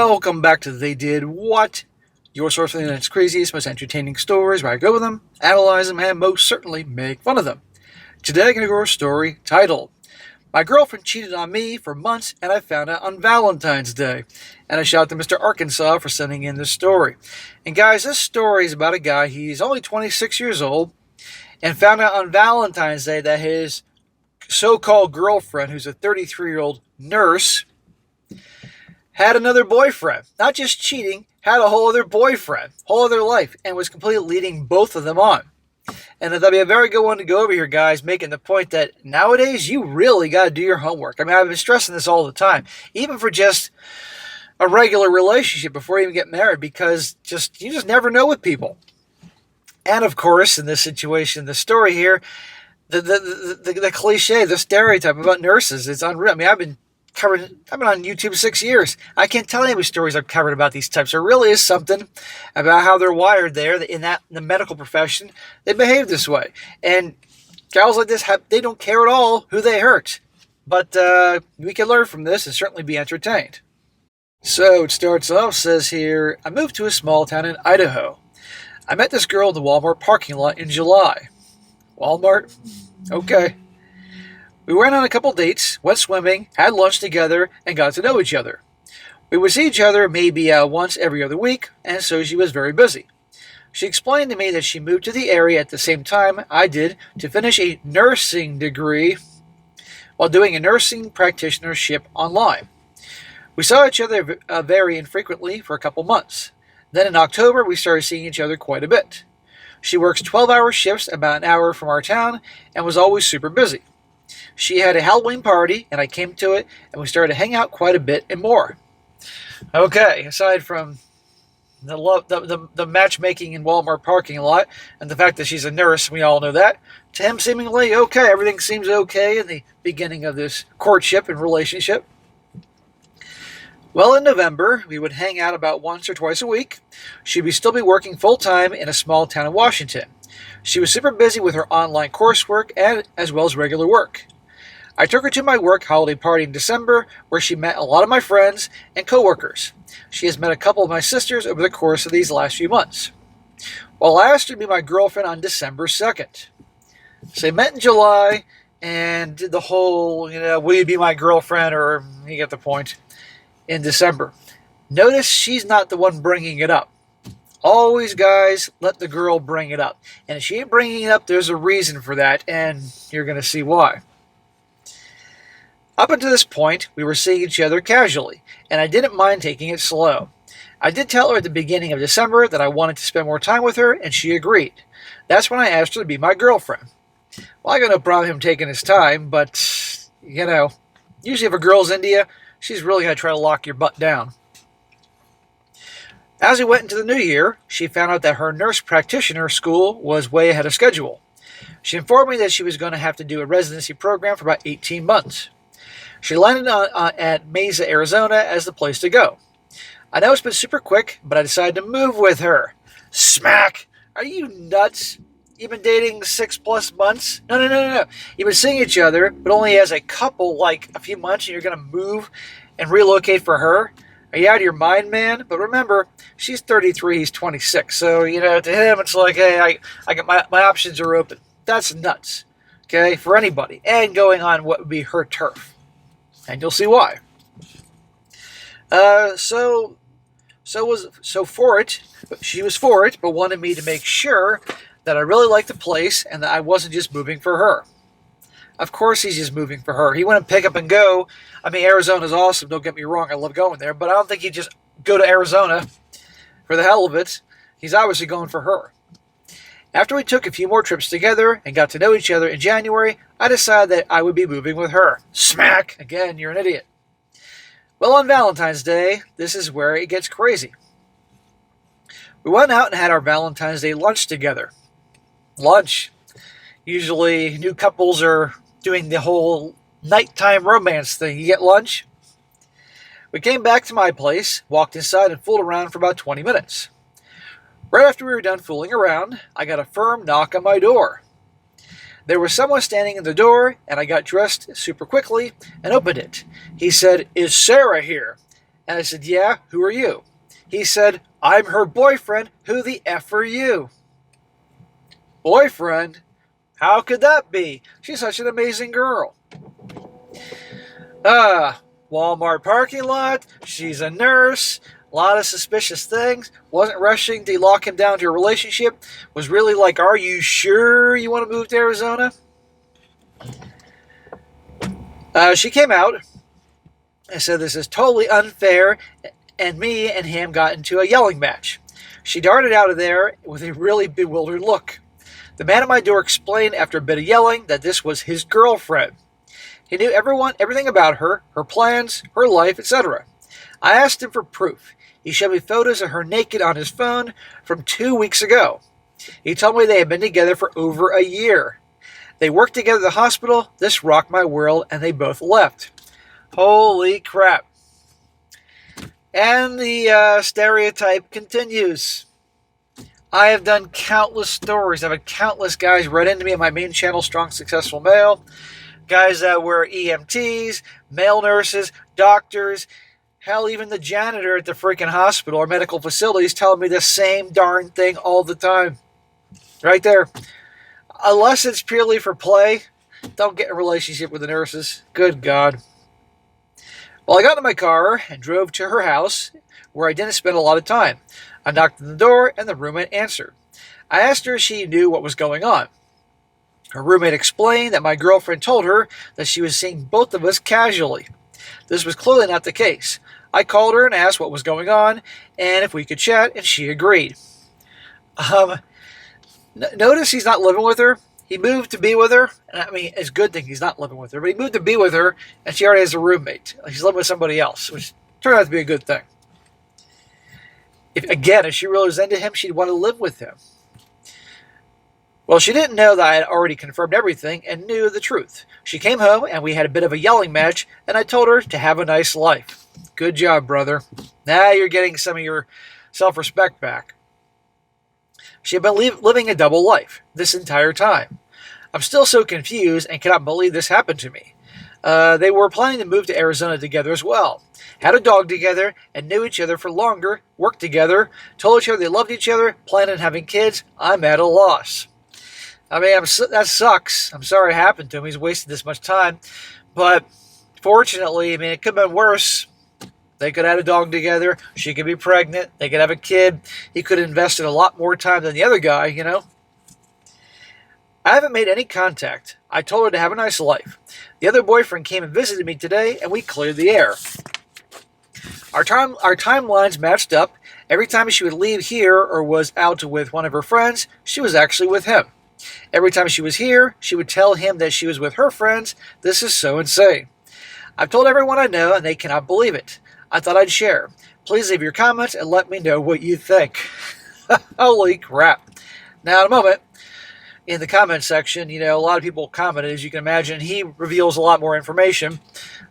Welcome back to They Did What? Your source for the internet's craziest, most entertaining stories, where I go with them, analyze them, and most certainly make fun of them. Today I'm going to go over a story titled, My Girlfriend Cheated on Me for Months and I Found Out on Valentine's Day. And a shout out to Mr. Arkansas for sending in this story. And guys, this story is about a guy, he's only 26 years old, and found out on Valentine's Day that his so-called girlfriend, who's a 33-year-old nurse, had another boyfriend. Not just cheating, had a whole other boyfriend, whole other life, and was completely leading both of them on. And that'll be a very good one to go over here, guys, making the point that nowadays you really got to do your homework. I mean, I've been stressing this all the time, even for just a regular relationship before you even get married, because you just never know with people. And of course, in this situation, the story here, the cliche, the stereotype about nurses, it's unreal. I mean, I've been on YouTube 6 years. I can't tell you how many stories I've covered about these types. There really is something about how they're wired there in the medical profession. They behave this way. And gals like this, they don't care at all who they hurt. But we can learn from this and certainly be entertained. So it starts off, says here, I moved to a small town in Idaho. I met this girl in the Walmart parking lot in July. Walmart? Okay. We went on a couple dates, went swimming, had lunch together, and got to know each other. We would see each other maybe once every other week, and so she was very busy. She explained to me that she moved to the area at the same time I did to finish a nursing degree while doing a nursing practitionership online. We saw each other very infrequently for a couple months. Then in October, we started seeing each other quite a bit. She works 12-hour shifts about an hour from our town and was always super busy. She had a Halloween party, and I came to it, and we started to hang out quite a bit and more. Okay, aside from the matchmaking in Walmart parking lot and the fact that she's a nurse, we all know that, to him seemingly okay. Everything seems okay in the beginning of this courtship and relationship. Well, in November, we would hang out about once or twice a week. She would still be working full-time in a small town in Washington. She was super busy with her online coursework and as well as regular work. I took her to my work holiday party in December, where she met a lot of my friends and coworkers. She has met a couple of my sisters over the course of these last few months. Well, I asked her to be my girlfriend on December 2nd. So they met in July and did the whole, will you be my girlfriend, or you get the point, in December. Notice she's not the one bringing it up. Always, guys, let the girl bring it up. And if she ain't bringing it up, there's a reason for that, and you're going to see why. Up until this point, we were seeing each other casually, and I didn't mind taking it slow. I did tell her at the beginning of December that I wanted to spend more time with her, and she agreed. That's when I asked her to be my girlfriend. Well, I got no problem him taking his time, but, usually if a girl's into you, she's really going to try to lock your butt down. As we went into the new year, she found out that her nurse practitioner school was way ahead of schedule. She informed me that she was going to have to do a residency program for about 18 months. She landed at Mesa, Arizona as the place to go. I know it's been super quick, but I decided to move with her. Smack! Are you nuts? You've been dating 6+ months? No. You've been seeing each other, but only as a couple, like a few months, and you're going to move and relocate for her? Are you out of your mind, man? But remember, she's 33, he's 26. So, to him, it's like, hey, I got my options are open. That's nuts, okay, for anybody. And going on what would be her turf. And you'll see why. So she was for it, but wanted me to make sure that I really liked the place and that I wasn't just moving for her. Of course he's just moving for her. He wouldn't pick up and go. I mean, Arizona's awesome, don't get me wrong. I love going there. But I don't think he'd just go to Arizona for the hell of it. He's obviously going for her. After we took a few more trips together and got to know each other in January, I decided that I would be moving with her. Smack! Again, you're an idiot. Well, on Valentine's Day, this is where it gets crazy. We went out and had our Valentine's Day lunch together. Lunch. Usually, new couples are doing the whole nighttime romance thing. You get lunch? We came back to my place, walked inside, and fooled around for about 20 minutes. Right after we were done fooling around, I got a firm knock on my door. There was someone standing in the door, and I got dressed super quickly and opened it. He said, "Is Sarah here?" And I said, yeah, who are you? He said, I'm her boyfriend. Who the F are you? Boyfriend? How could that be? She's such an amazing girl. Walmart parking lot. She's a nurse. A lot of suspicious things. Wasn't rushing to lock him down to a relationship. Was really like, are you sure you want to move to Arizona? She came out and said this is totally unfair, and me and him got into a yelling match. She darted out of there with a really bewildered look. The man at my door explained after a bit of yelling that this was his girlfriend. He knew everything about her, her plans, her life, etc. I asked him for proof. He showed me photos of her naked on his phone from 2 weeks ago. He told me they had been together for over a year. They worked together at the hospital. This rocked my world, and they both left. Holy crap. And the stereotype continues. I have done countless stories. I've had countless guys write into me on my main channel, Strong Successful Male. Guys that were EMTs, male nurses, doctors, hell, even the janitor at the freaking hospital or medical facilities telling me the same darn thing all the time. Right there. Unless it's purely for play, don't get in a relationship with the nurses. Good God. Well, I got in my car and drove to her house where I didn't spend a lot of time. I knocked on the door and the roommate answered. I asked her if she knew what was going on. Her roommate explained that my girlfriend told her that she was seeing both of us casually. This was clearly not the case. I called her and asked what was going on and if we could chat, and she agreed. Notice he's not living with her. He moved to be with her. And I mean, it's a good thing he's not living with her, but he moved to be with her, and she already has a roommate. She's living with somebody else, which turned out to be a good thing. If she really was into him, she'd want to live with him. Well, she didn't know that I had already confirmed everything and knew the truth. She came home, and we had a bit of a yelling match, and I told her to have a nice life. Good job, brother. Now you're getting some of your self-respect back. She had been living a double life this entire time. I'm still so confused and cannot believe this happened to me. They were planning to move to Arizona together as well. Had a dog together and knew each other for longer, worked together, told each other they loved each other, planned on having kids. I'm at a loss. I mean, that sucks. I'm sorry it happened to him. He's wasted this much time. But fortunately, I mean, it could have been worse. They could have had a dog together. She could be pregnant. They could have a kid. He could have invested a lot more time than the other guy, you know. I haven't made any contact. I told her to have a nice life. The other boyfriend came and visited me today, and we cleared the air. Our timelines matched up. Every time she would leave here or was out with one of her friends, she was actually with him. Every time she was here, she would tell him that she was with her friends. This is so insane. I've told everyone I know, and they cannot believe it. I thought I'd share. Please leave your comments and let me know what you think. Holy crap. Now, in a moment, in the comment section, you know, a lot of people commented, as you can imagine. He reveals a lot more information.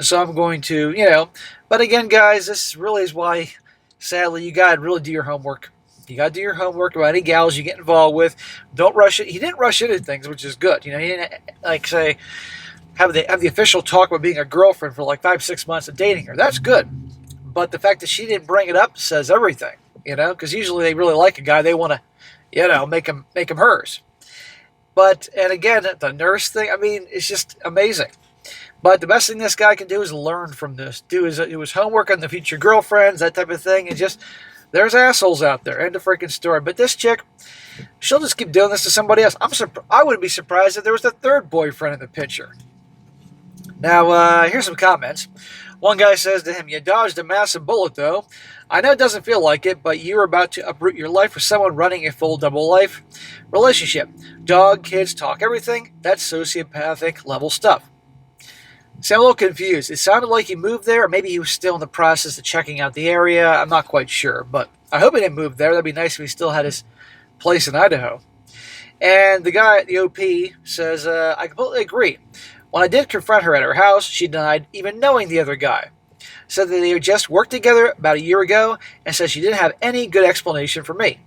So I'm going to, you know. But again, guys, this really is why, sadly, you got to really do your homework. You got to do your homework about any gals you get involved with. Don't rush it. He didn't rush into things, which is good. You know, he didn't, like, say, have the official talk about being a girlfriend for like 5-6 months of dating her. That's good. But the fact that she didn't bring it up says everything, you know, because usually they really like a guy. They want to, you know, make him hers. But, and again, the nurse thing, I mean, it's just amazing. But the best thing this guy can do is learn from this. Do his homework on the future girlfriends, that type of thing. And just, there's assholes out there. End of freaking story. But this chick, she'll just keep doing this to somebody else. I wouldn't be surprised if there was a third boyfriend in the picture. Now, here's some comments. One guy says to him, you dodged a massive bullet, though. I know it doesn't feel like it, but you're about to uproot your life for someone running a full double life relationship. Dog, kids, talk, everything. That's sociopathic level stuff. See, I'm a little confused. It sounded like he moved there, or maybe he was still in the process of checking out the area. I'm not quite sure, but I hope he didn't move there. That'd be nice if he still had his place in Idaho. And the guy at the OP says, I completely agree. When I did confront her at her house, she denied even knowing the other guy. Said that they had just worked together about a year ago and said she didn't have any good explanation for me.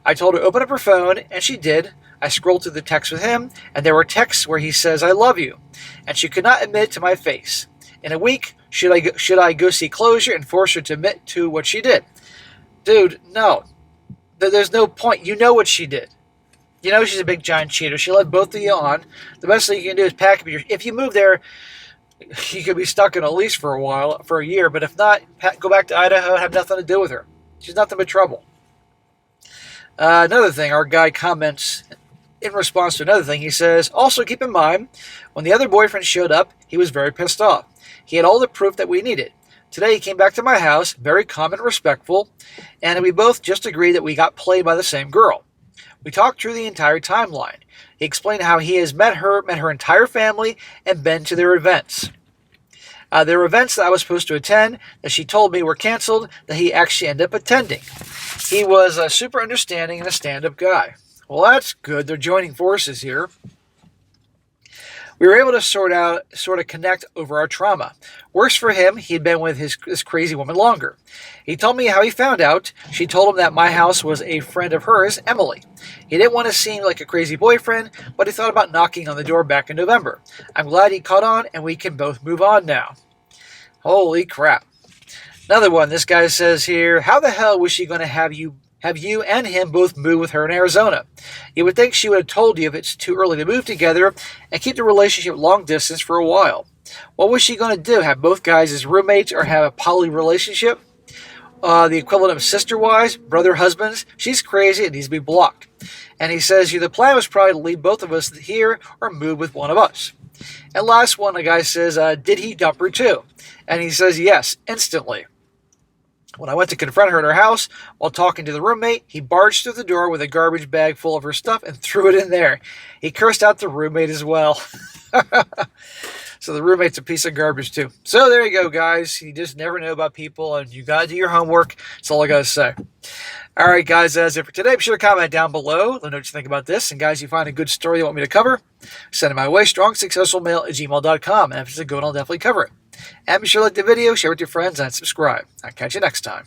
I told her to open up her phone, and she did. I scrolled through the texts with him, and there were texts where he says, I love you. And she could not admit it to my face. In a week, Should I go see closure and force her to admit to what she did? Dude, no. There's no point. You know what she did. You know she's a big giant cheater. She led both of you on. The best thing you can do is pack up your... If you move there, you could be stuck in a lease for a while, for a year. But if not, go back to Idaho and have nothing to do with her. She's nothing but trouble. Another thing, our guy comments in response to another thing. He says, also keep in mind, when the other boyfriend showed up, he was very pissed off. He had all the proof that we needed. Today he came back to my house, very calm and respectful, and we both just agreed that we got played by the same girl. We talked through the entire timeline. He explained how he has met her entire family, and been to their events. There were events that I was supposed to attend that she told me were canceled that he actually ended up attending. He was super understanding and a stand-up guy. Well, that's good. They're joining forces here. We were able to sort of connect over our trauma. Worse for him, he had been with this crazy woman longer. He told me how he found out. She told him that my house was a friend of hers, Emily. He didn't want to seem like a crazy boyfriend, but he thought about knocking on the door back in November. I'm glad he caught on, and we can both move on now. Holy crap. Another one, this guy says here, how the hell was she going to have you and him both move with her in Arizona? You would think she would have told you if it's too early to move together and keep the relationship long distance for a while. What was she going to do? Have both guys as roommates or have a poly relationship? The equivalent of sister-wives, brother-husbands? She's crazy and needs to be blocked. And he says, the plan was probably to leave both of us here or move with one of us. And last one, the guy says, did he dump her too? And he says, yes, instantly. When I went to confront her at her house, while talking to the roommate, he barged through the door with a garbage bag full of her stuff and threw it in there. He cursed out the roommate as well. So the roommate's a piece of garbage too. So there you go, guys. You just never know about people, and you got to do your homework. That's all I got to say. All right, guys, that's it for today. Be sure to comment down below. Let me know what you think about this. And, guys, if you find a good story you want me to cover, send it my way, strongsuccessfulmail@gmail.com. And if it's a good one, I'll definitely cover it. And be sure to like the video, share with your friends, and subscribe. I'll catch you next time.